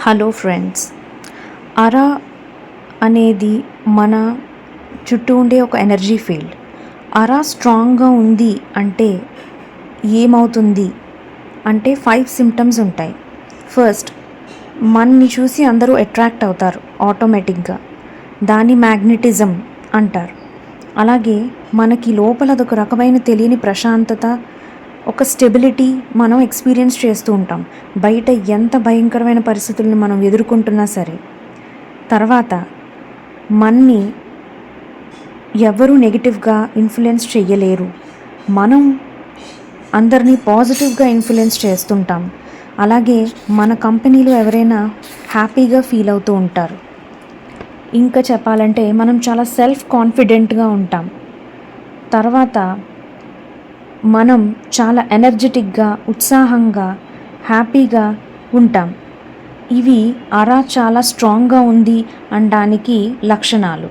Hello friends, అరా అనేది మన చుట్టూ ఉండే ఒక ఎనర్జీ ఫీల్డ్. అరా స్ట్రాంగ్గా ఉంది అంటే ఏమవుతుంది అంటే 5 సిమ్టమ్స్ ఉంటాయి. ఫస్ట్, మనని చూసి అందరూ అట్రాక్ట్ అవుతారు ఆటోమేటిక్గా. దాని మ్యాగ్నెటిజం అంటారు. అలాగే మనకి లోపల అదొక రకమైన తెలియని ప్రశాంతత, ఒక స్టెబిలిటీ మనం ఎక్స్పీరియన్స్ చేస్తూ ఉంటాం, బయట ఎంత భయంకరమైన పరిస్థితులను మనం ఎదుర్కొంటున్నా సరే. తర్వాత మనని ఎవరు నెగిటివ్గా ఇన్ఫ్లుయెన్స్ చెయ్యలేరు, మనం అందరినీ పాజిటివ్గా ఇన్ఫ్లుయెన్స్ చేస్తుంటాం. అలాగే మన కంపెనీలో ఎవరైనా హ్యాపీగా ఫీల్ అవుతూ ఉంటారు. ఇంకా చెప్పాలంటే మనం చాలా సెల్ఫ్ కాన్ఫిడెంట్గా ఉంటాం. తర్వాత మనం చాలా ఎనర్జెటిక్గా, ఉత్సాహంగా, హ్యాపీగా ఉంటాం. ఇవి అరా చాలా స్ట్రాంగ్గా ఉంది అనడానికి లక్షణాలు.